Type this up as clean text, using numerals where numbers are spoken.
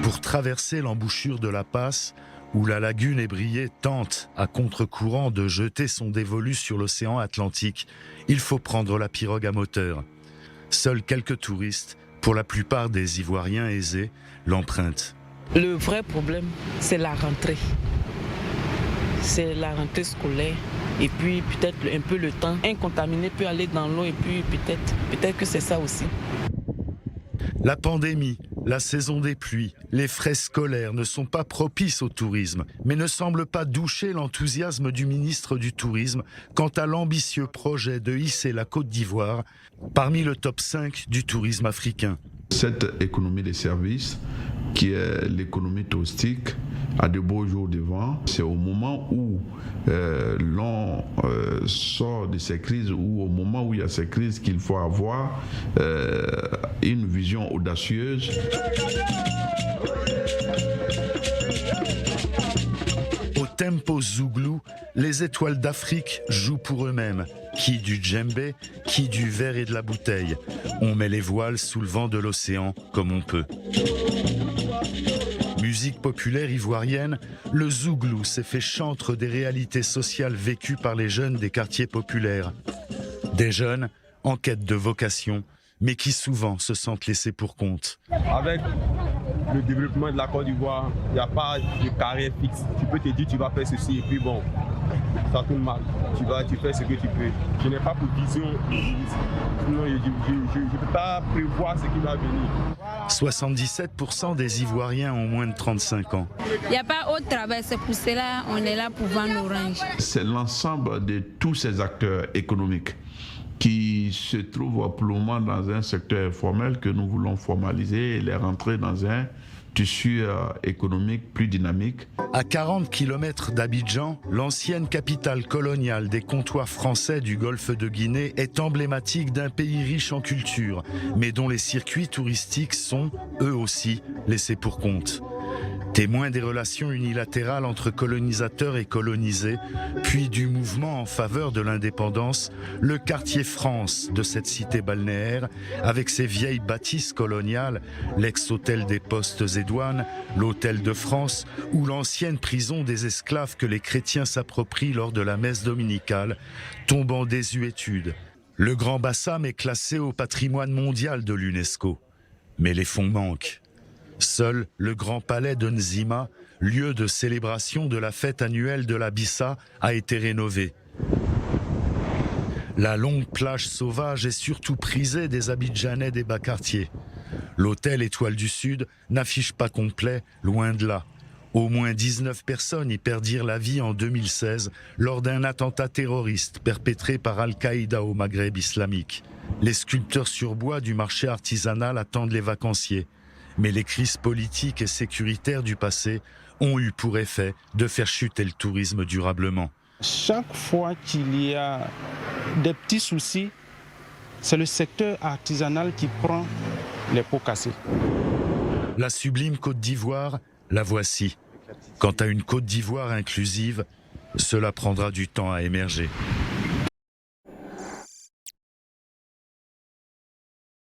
Pour traverser l'embouchure de la Passe, où la lagune ébriée tente, à contre-courant, de jeter son dévolu sur l'océan Atlantique, il faut prendre la pirogue à moteur. Seuls quelques touristes, pour la plupart des Ivoiriens aisés, l'empruntent. Le vrai problème, c'est la rentrée. C'est la rentrée scolaire. Et puis peut-être un peu le temps. Un contaminé peut aller dans l'eau et puis peut-être que c'est ça aussi. La pandémie, la saison des pluies, les frais scolaires ne sont pas propices au tourisme, mais ne semblent pas doucher l'enthousiasme du ministre du Tourisme quant à l'ambitieux projet de hisser la Côte d'Ivoire parmi le top 5 du tourisme africain. Cette économie des services, qui est l'économie touristique, a de beaux jours devant. C'est au moment où l'on sort de ces crises, ou au moment où il y a ces crises, qu'il faut avoir une vision audacieuse. Au tempo zouglou, les étoiles d'Afrique jouent pour eux-mêmes. Qui du djembé, qui du verre et de la bouteille. On met les voiles sous le vent de l'océan comme on peut. Musique populaire ivoirienne, le zouglou s'est fait chantre des réalités sociales vécues par les jeunes des quartiers populaires. Des jeunes en quête de vocation, mais qui souvent se sentent laissés pour compte. Avec le développement de la Côte d'Ivoire, il n'y a pas de carrière fixe. Tu peux te dire tu vas faire ceci et puis bon, ça tourne mal. Tu fais ce que tu peux. Je n'ai pas pour vision. Sinon, je ne peux pas prévoir ce qui va venir. 77% des Ivoiriens ont moins de 35 ans. Il n'y a pas autre travail, c'est pour cela qu'on est là pour vendre l'orange. C'est l'ensemble de tous ces acteurs économiques qui se trouvent pour le moment dans un secteur informel que nous voulons formaliser et les rentrer dans un tissu économique plus dynamique. À 40 km d'Abidjan, l'ancienne capitale coloniale des comptoirs français du golfe de Guinée est emblématique d'un pays riche en culture, mais dont les circuits touristiques sont, eux aussi, laissés pour compte. Témoin des relations unilatérales entre colonisateurs et colonisés, puis du mouvement en faveur de l'indépendance, le quartier France de cette cité balnéaire, avec ses vieilles bâtisses coloniales, l'ex-hôtel des Postes et Douanes, l'hôtel de France ou l'ancienne prison des esclaves que les chrétiens s'approprient lors de la messe dominicale, tombe en désuétude. Le Grand Bassam est classé au patrimoine mondial de l'UNESCO, mais les fonds manquent. Seul le Grand Palais de Nzima, lieu de célébration de la fête annuelle de la Bissa, a été rénové. La longue plage sauvage est surtout prisée des Abidjanais des bas quartiers. L'hôtel Étoile du Sud n'affiche pas complet, loin de là. Au moins 19 personnes y perdirent la vie en 2016 lors d'un attentat terroriste perpétré par Al-Qaïda au Maghreb islamique. Les sculpteurs sur bois du marché artisanal attendent les vacanciers. Mais les crises politiques et sécuritaires du passé ont eu pour effet de faire chuter le tourisme durablement. Chaque fois qu'il y a des petits soucis, c'est le secteur artisanal qui prend les pots cassés. La sublime Côte d'Ivoire, la voici. Quant à une Côte d'Ivoire inclusive, cela prendra du temps à émerger.